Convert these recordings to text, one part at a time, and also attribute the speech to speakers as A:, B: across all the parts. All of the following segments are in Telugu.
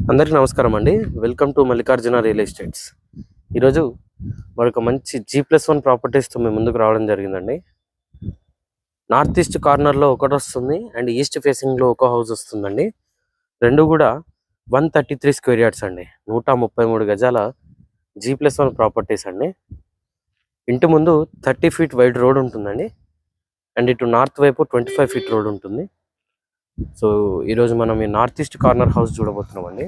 A: అందరికీ నమస్కారం అండి. Welcome to Mallikarjuna real estates. ఈరోజు మరొక మంచి G+1 ప్రాపర్టీస్తో మేము ముందుకు రావడం జరిగిందండి. నార్త్ ఈస్ట్ కార్నర్లో ఒకటి వస్తుంది అండ్ ఈస్ట్ ఫేసింగ్లో ఒక హౌస్ వస్తుందండి. రెండు కూడా 133 స్క్వేర్ యార్డ్స్ అండి. 133 గజాల G+1 ప్రాపర్టీస్ అండి. ఇంటి ముందు 30 ఫీట్ వైడ్ రోడ్ ఉంటుందండి అండ్ ఇటు నార్త్ వైపు 25 ఫీట్ రోడ్ ఉంటుంది. సో ఈరోజు మనం ఈ నార్త్ ఈస్ట్ కార్నర్ హౌస్ చూడబోతున్నామండి.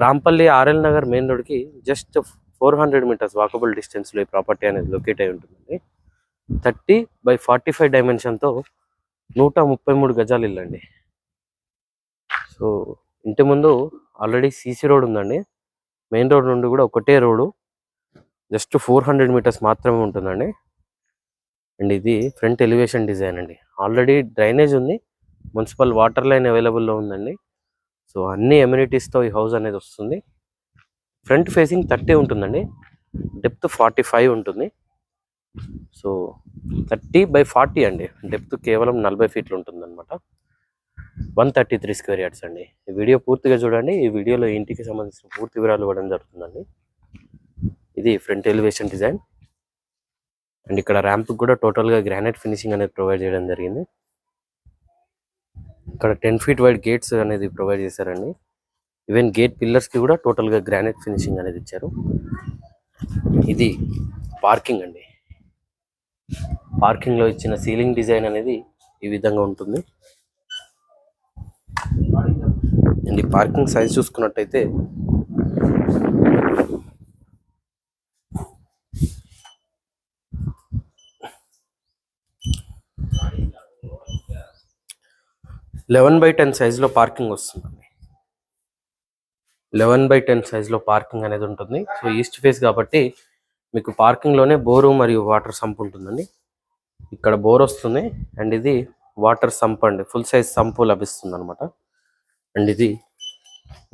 A: రాంపల్లి ఆర్ఎల్ నగర్ మెయిన్ రోడ్కి జస్ట్ 400 మీటర్స్ వాకబుల్ డిస్టెన్స్లో ఈ ప్రాపర్టీ అనేది లొకేట్ అయి ఉంటుందండి. 30/45 డైమెన్షన్తో 133 గజాలు ఇల్లు అండి. సో ఇంటి ముందు ఆల్రెడీ సీసీ రోడ్ ఉందండి. మెయిన్ రోడ్ నుండి కూడా ఒకటే రోడ్డు, జస్ట్ 400 మీటర్స్ మాత్రమే ఉంటుందండి. అండ్ ఇది ఫ్రంట్ ఎలివేషన్ డిజైన్ అండి. ఆల్రెడీ డ్రైనేజ్ ఉంది, మున్సిపల్ వాటర్ లైన్ అవైలబుల్లో ఉందండి. సో అన్ని ఎమ్యూనిటీస్తో ఈ హౌస్ అనేది వస్తుంది. ఫ్రంట్ ఫేసింగ్ 30 ఉంటుందండి, డెప్త్ 45 ఉంటుంది. సో 30/40 అండి, డెప్త్ కేవలం 40 ఫీట్లు ఉంటుంది అనమాట. 133 స్క్వేర్ యార్డ్స్ అండి. ఈ వీడియో పూర్తిగా చూడండి. ఈ వీడియోలో ఇంటికి సంబంధించిన పూర్తి వివరాలు ఇవ్వడం జరుగుతుందండి. ఇది ఫ్రంట్ ఎలివేషన్ డిజైన్ అండ్ ఇక్కడ ర్యాంప్ కూడా టోటల్గా గ్రానైట్ ఫినిషింగ్ అనేది ప్రొవైడ్ చేయడం జరిగింది. ఇక్కడ 10 ఫీట్ వైడ్ గేట్స్ అనేది ప్రొవైడ్ చేశారండి. ఈవెన్ గేట్ పిల్లర్స్కి కూడా టోటల్గా గ్రానైట్ ఫినిషింగ్ అనేది ఇచ్చారు. ఇది పార్కింగ్ అండి. పార్కింగ్లో ఇచ్చిన సీలింగ్ డిజైన్ అనేది ఈ విధంగా ఉంటుంది. అండ్ ఈ పార్కింగ్ సైజ్ చూసుకున్నట్టయితే (11/10) సైజులో పార్కింగ్ వస్తుందండి. 11/10 సైజులో పార్కింగ్ అనేది ఉంటుంది. సో ఈస్ట్ ఫేస్ కాబట్టి మీకు పార్కింగ్లోనే బోరు మరియు వాటర్ సంప్ ఉంటుందండి. ఇక్కడ బోర్ వస్తుంది అండ్ ఇది వాటర్ సంప్ అండి, ఫుల్ సైజ్ సంపు లభిస్తుంది అనమాట. అండ్ ఇది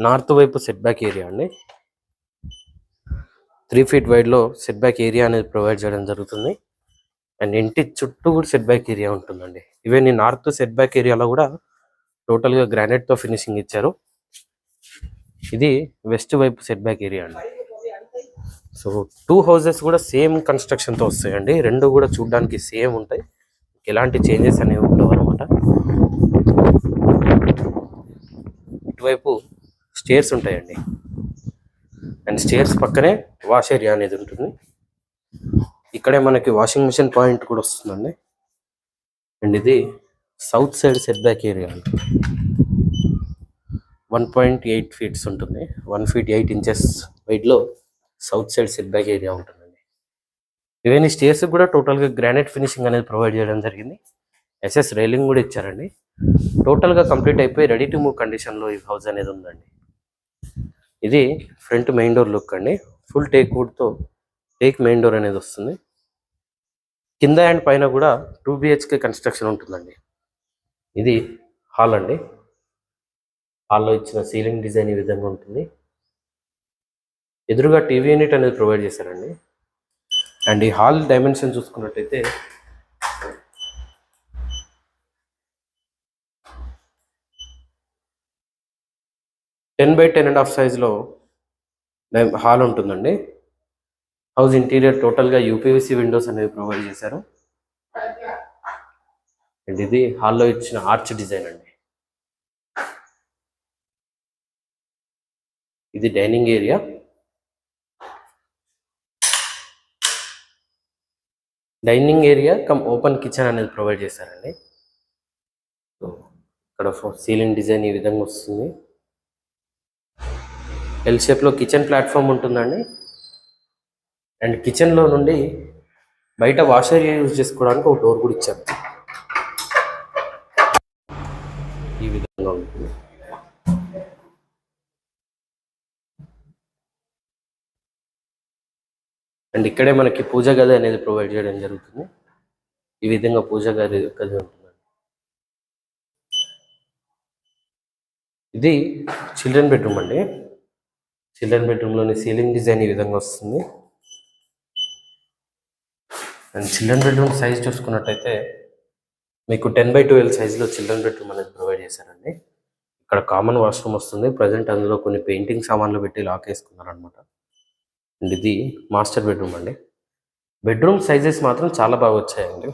A: నార్త్ వైపు సెట్ బ్యాక్ ఏరియా అండి. 3 ఫీట్ వైడ్లో సెట్ బ్యాక్ ఏరియా అనేది ప్రొవైడ్ చేయడం జరుగుతుంది. అండ్ ఇంటి చుట్టూ కూడా సెట్ బ్యాక్ ఏరియా ఉంటుందండి. ఈవెన్ ఈ నార్త్ సెట్ బ్యాక్ ఏరియాలో కూడా టోటల్గా గ్రానైట్తో ఫినిషింగ్ ఇచ్చారు. ఇది వెస్ట్ వైపు సెట్ బ్యాక్ ఏరియా అండి. సో 2 హౌసెస్ కూడా సేమ్ కన్స్ట్రక్షన్తో వస్తాయండి. రెండు కూడా చూడడానికి సేమ్ ఉంటాయి, ఎలాంటి చేంజెస్ అనేవి ఉండవు అనమాట. ఇటువైపు స్టేర్స్ ఉంటాయండి అండ్ స్టేర్స్ పక్కనే వాష్ ఏరియా అనేది ఉంటుంది. ఇక్కడే మనకి వాషింగ్ మిషన్ పాయింట్ కూడా వస్తుందండి. అండ్ ఇది south side set back area అండి. 1.8 ఫీట్స్ ఉంటుంది. 1 ఫీట్ 8 ఇంచెస్ వైడ్లో south side set back area ఉంటుందండి. ఈవెన్ ఈ స్టేర్స్ కూడా టోటల్గా గ్రానైట్ ఫినిషింగ్ అనేది ప్రొవైడ్ చేయడం జరిగింది. ఎస్ఎస్ రైలింగ్ కూడా ఇచ్చారండి. టోటల్గా కంప్లీట్ అయిపోయి రెడీ టు మూవ్ కండిషన్లో ఈ హౌస్ అనేది ఉందండి. ఇది ఫ్రంట్ మెయిన్ డోర్ లుక్ అండి. ఫుల్ టేక్ వుడ్తో టేక్ మెయిన్ డోర్ అనేది వస్తుంది. కింద అండ్ పైన కూడా 2 BHK కన్స్ట్రక్షన్ ఉంటుందండి. ఇది హాల్ అండి. హాల్లో ఇచ్చిన సీలింగ్ డిజైన్ ఈ విధంగా ఉంటుంది. ఎదురుగా టీవీ యూనిట్ అనేది ప్రొవైడ్ చేశారండి. అండ్ ఈ హాల్ డైమెన్షన్ చూసుకున్నట్టయితే 10/10.5 సైజులో హాల్ ఉంటుందండి. హౌస్ ఇంటీరియర్ టోటల్గా UPVC విండోస్ అనేవి ప్రొవైడ్ చేశారు. అండ్ ఇది హాల్లో ఇచ్చిన ఆర్చ్ డిజైన్ అండి. ఇది dining area. Dining area come open kitchen అనేది ప్రొవైడ్ చేశారండి. సో ఇక్కడ సీలింగ్ డిజైన్ ఈ విధంగా వస్తుంది. ఎల్ షేప్లో కిచెన్ ప్లాట్ఫామ్ ఉంటుందండి. అండ్ కిచెన్లో నుండి బయట వాష్ ఏరియా యూజ్ చేసుకోవడానికి ఒక డోర్ కూడా ఇచ్చారు. ఈ విధంగా ఉంటుంది. అండ్ ఇక్కడే మనకి పూజ గది అనేది ప్రొవైడ్ చేయడం జరుగుతుంది. ఈ విధంగా పూజ గది ఉంటుంది. ఇది చిల్డ్రన్ బెడ్రూమ్ అండి. చిల్డ్రన్ బెడ్రూమ్లోని సీలింగ్ డిజైన్ ఈ విధంగా వస్తుంది. అండ్ చిల్డ్రన్ బెడ్రూమ్ సైజ్ చూసుకున్నట్టయితే మీకు 10/12 సైజులో చిల్డ్రన్ బెడ్రూమ్ అనేది ప్రొవైడ్ చేశారండి. ఇక్కడ కామన్ వాష్రూమ్ వస్తుంది. ప్రజెంట్ అందులో కొన్ని పెయింటింగ్ సామాన్లు పెట్టి లాక్ వేసుకున్నారు అనమాట. అండ్ ఇది మాస్టర్ బెడ్రూమ్ అండి. బెడ్రూమ్ సైజెస్ మాత్రం చాలా బాగా వచ్చాయండి.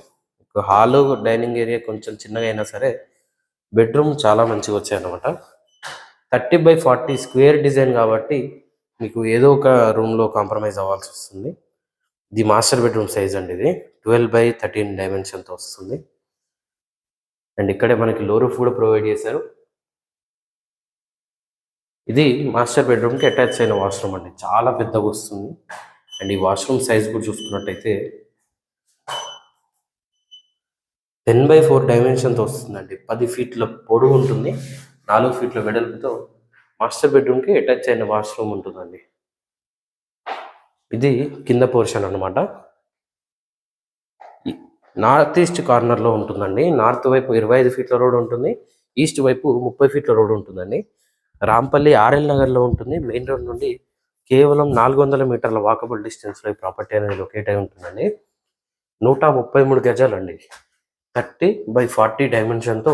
A: హాలు డైనింగ్ ఏరియా కొంచెం చిన్నగా అయినా సరే బెడ్రూమ్ చాలా మంచిగా వచ్చాయి అనమాట. 30x40 స్క్వేర్ డిజైన్ కాబట్టి మీకు ఏదో ఒక రూమ్లో కాంప్రమైజ్ అవ్వాల్సి వస్తుంది. ఇది మాస్టర్ బెడ్రూమ్ సైజ్ అండి. ఇది 12x13 డైమెన్షన్తో వస్తుంది. అండ్ ఇక్కడే మనకి లో రూఫ్ కూడా ప్రొవైడ్ చేశారు. ఇది మాస్టర్ బెడ్రూమ్కి అటాచ్ అయిన వాష్రూమ్ అండి. చాలా పెద్దగా వస్తుంది. అండ్ ఈ వాష్రూమ్ సైజ్ కూడా చూసుకున్నట్టయితే 10x4 డైమెన్షన్తో వస్తుందండి. 10 ఫీట్ల పొడవు ఉంటుంది, 4 ఫీట్ల వెడల్పుతో మాస్టర్ బెడ్రూమ్కి అటాచ్ అయిన వాష్రూమ్ ఉంటుందండి. ఇది కింద పోర్షన్ అనమాట. నార్త్ ఈస్ట్ కార్నర్లో ఉంటుందండి. నార్త్ వైపు 25 ఫీట్ల రోడ్ ఉంటుంది, ఈస్ట్ వైపు 30 ఫీట్ల రోడ్ ఉంటుందండి. రాంపల్లి ఆర్ఎల్ నగర్లో ఉంటుంది. మెయిన్ రోడ్ నుండి కేవలం 400 మీటర్ల వాకబుల్ డిస్టెన్స్లో ఈ ప్రాపర్టీ అనేది లొకేట్ అయి ఉంటుందండి. 133 గజాలండి. 30x40 డైమెన్షన్తో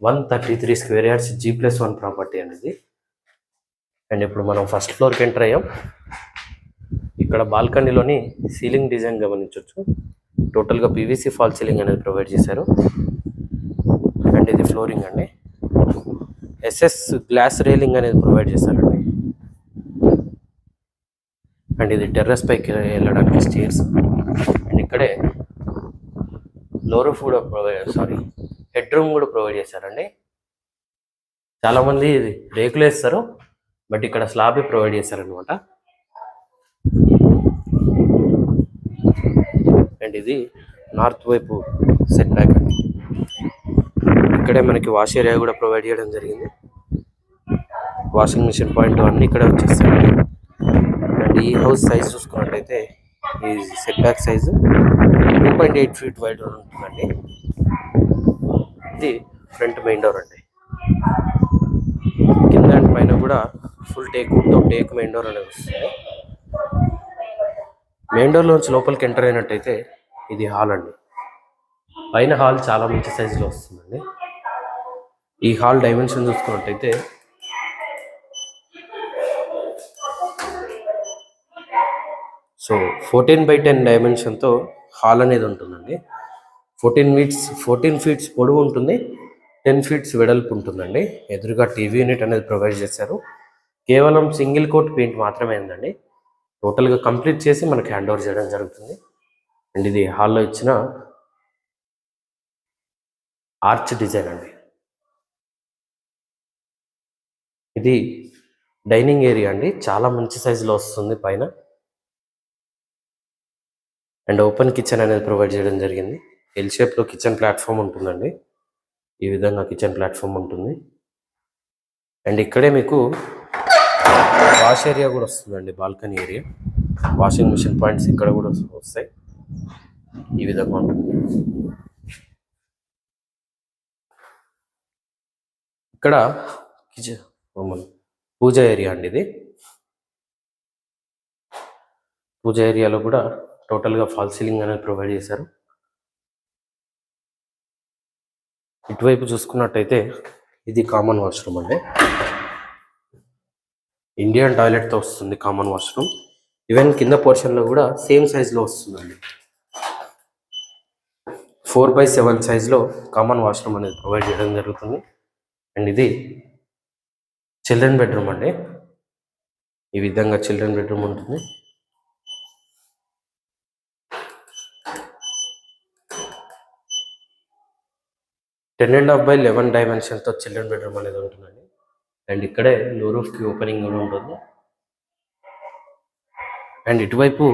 A: 133 square yards G+1 property అనేది. అండ్ ఇప్పుడు మనం ఫస్ట్ ఫ్లోర్కి ఎంటర్ అయ్యాం. ఇక్కడ బాల్కనీలోని సీలింగ్ డిజైన్ గమనించవచ్చు. టోటల్గా పీవీసీ ఫాల్ సీలింగ్ అనేది ప్రొవైడ్ చేశారు. అండ్ ఇది ఫ్లోరింగ్ అండి. ఎస్ఎస్ గ్లాస్ రైలింగ్ అనేది ప్రొవైడ్ చేశారండి. అండ్ ఇది టెర్రస్ పైకి వెళ్ళడానికి స్టేర్స్. అండ్ ఇక్కడే లో రూఫ్ కూడా హెడ్ రూమ్ కూడా ప్రొవైడ్ చేశారండి. చాలామంది రేకులు వేస్తారు, బట్ ఇక్కడ స్లాబ్ ప్రొవైడ్ చేశారనమాట. అండ్ ఇది నార్త్ వైపు సెట్ బ్యాక్ అండి. ఇక్కడే మనకి వాష్ ఏరియా కూడా ప్రొవైడ్ చేయడం జరిగింది. వాషింగ్ మిషన్ పాయింట్ అన్నీ ఇక్కడే వచ్చేస్తాయండి. అండ్ ఈ హౌస్ సైజ్ చూసుకున్నట్టయితే ఈ set back size 2.8 feet wide ఉంటుందండి. ఇది ఫ్రంట్ మెయిన్ డోర్ అండి. కింద అండ్ పైన కూడా ఫుల్ టేక్ మెయిన్ డోర్ అనేది వస్తుంది. మెయిన్ డోర్లోంచి లోపలికి ఎంటర్ అయినట్టయితే ఇది హాల్ అండి. పైన హాల్ చాలా మంచి సైజులో వస్తుందండి. ఈ హాల్ డైమెన్షన్ చూసుకున్నట్టయితే 14x10 డైమెన్షన్తో హాల్ అనేది ఉంటుందండి. 14 ఫీట్స్ పొడవు ఉంటుంది, 10 ఫీట్స్ వెడల్పు ఉంటుందండి. ఎదురుగా టీవీ యూనిట్ అనేది ప్రొవైడ్ చేశారు. కేవలం సింగిల్ కోట్ పెయింట్ మాత్రమే ఉందండి. టోటల్గా కంప్లీట్ చేసి మనకి హ్యాండ్ ఓవర్ చేయడం జరుగుతుంది. అండ్ ఇది హాల్లో ఇచ్చిన ఆర్చ్ డిజైన్ అండి. ఇది డైనింగ్ ఏరియా అండి. చాలా మంచి సైజులో వస్తుంది పైన. అండ్ ఓపెన్ కిచెన్ అనేది ప్రొవైడ్ చేయడం జరిగింది. ఎల్ షేప్లో కిచెన్ ప్లాట్ఫామ్ ఉంటుందండి. ఈ విధంగా కిచెన్ ప్లాట్ఫామ్ ఉంటుంది. అండ్ ఇక్కడే మీకు వాష్ ఏరియా కూడా వస్తుందండి. Balcony area, washing machine points ఇక్కడ కూడా వస్తాయి. ఈ విధంగా ఉంటుంది. ఇక్కడ కిచెన్ పూజ ఏరియా అండి. ఇది పూజ ఏరియాలో కూడా టోటల్గా ఫాల్ సీలింగ్ అనేది ప్రొవైడ్ చేశారు. ఇటువైపు చూసుకున్నట్టయితే ఇది కామన్ వాష్రూమ్ అండి. ఇండియన్ టాయిలెట్తో వస్తుంది కామన్ వాష్రూమ్. ఈవెన్ కింద పోర్షన్లో కూడా సేమ్ సైజులో వస్తుందండి. 4x7 సైజులో కామన్ వాష్రూమ్ అనేది ప్రొవైడ్ చేయడం జరుగుతుంది. అండ్ ఇది చిల్డ్రన్ బెడ్రూమ్ అండి. ఈ విధంగా చిల్డ్రన్ బెడ్రూమ్ ఉంటుంది. టెన్ అండ్ హాఫ్ బై 11 డైమెన్షన్తో చిల్డ్రన్ బెడ్రూమ్ అనేది ఉంటుందండి. అండ్ ఇక్కడే లో రూఫ్కి ఓపెనింగ్ కూడా ఉంటుంది. అండ్ ఇటువైపు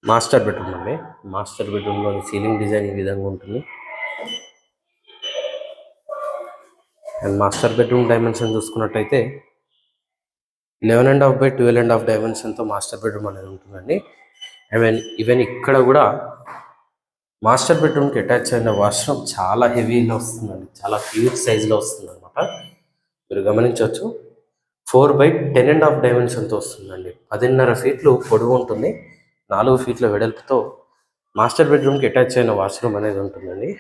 A: మాస్టర్ బెడ్రూమ్ అండి. మాస్టర్ బెడ్రూమ్లోని సీలింగ్ డిజైన్ ఈ విధంగా ఉంటుంది. అండ్ మాస్టర్ బెడ్రూమ్ డైమెన్షన్ చూసుకున్నట్టయితే 11.5 by 12.5 డైమెన్షన్తో మాస్టర్ బెడ్రూమ్ అనేది ఉంటుందండి. ఈవెన్ ఇక్కడ కూడా మాస్టర్ బెడ్రూమ్కి అటాచ్ అయిన వాష్రూమ్ చాలా హెవీగా వస్తుందండి. చాలా హ్యూజ్ సైజులో వస్తుంది అనమాట. మీరు గమనించవచ్చు. 4x10.5 డైమెన్షన్తో వస్తుందండి. 10.5 ఫీట్లు పొడవు ఉంటుంది, 4 ఫీట్ల వెడల్పుతో మాస్టర్ బెడ్రూమ్కి అటాచ్ అయిన వాష్రూమ్ అనేది ఉంటుందండి.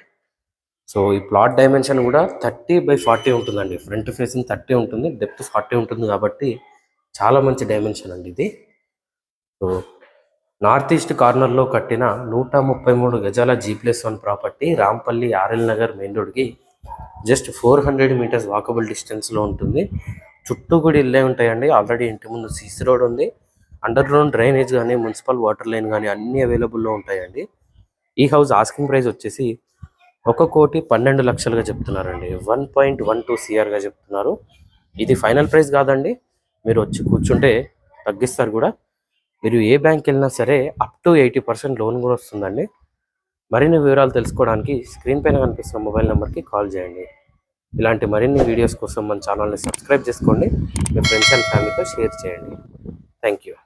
A: సో ఈ ప్లాట్ డైమెన్షన్ కూడా 30/40 ఉంటుందండి. ఫ్రంట్ ఫేసింగ్ 30 ఉంటుంది, డెప్త్ 40 ఉంటుంది కాబట్టి చాలా మంచి డైమెన్షన్ అండి ఇది. సో నార్త్ ఈస్ట్ కార్నర్లో కట్టిన 133 గజాల G+1 property Rampally RL Nagar main రోడ్కి జస్ట్ 400 మీటర్స్ వాకబుల్ డిస్టెన్స్లో ఉంటుంది. చుట్టూ కూడా ఇల్లే ఉంటాయండి. ఆల్రెడీ ఇంటి ముందు సీసీ రోడ్ ఉంది. అండర్ గ్రౌండ్ డ్రైనేజ్ కానీ మున్సిపల్ వాటర్ లైన్ కానీ అన్నీ అవైలబుల్లో ఉంటాయండి. ఈ హౌస్ ఆస్కింగ్ ప్రైస్ వచ్చేసి 1,12,00,000గా చెప్తున్నారండి. 1.12 CRగా చెప్తున్నారు. ఇది ఫైనల్ ప్రైస్ కాదండి. మీరు వచ్చి కూర్చుంటే తగ్గిస్తారు కూడా. మీరు ఏ బ్యాంక్కి వెళ్ళినా సరే అప్ టు 80% లోన్ కూడా వస్తుందండి. మరిన్ని వివరాలు తెలుసుకోవడానికి స్క్రీన్ పైన కనిపిస్తున్న మొబైల్ నెంబర్కి కాల్ చేయండి. ఇలాంటి మరిన్ని వీడియోస్ కోసం మన ఛానల్ని సబ్స్క్రైబ్ చేసుకోండి. మీ ఫ్రెండ్స్ అండ్ ఫ్యామిలీతో షేర్ చేయండి. Thank you.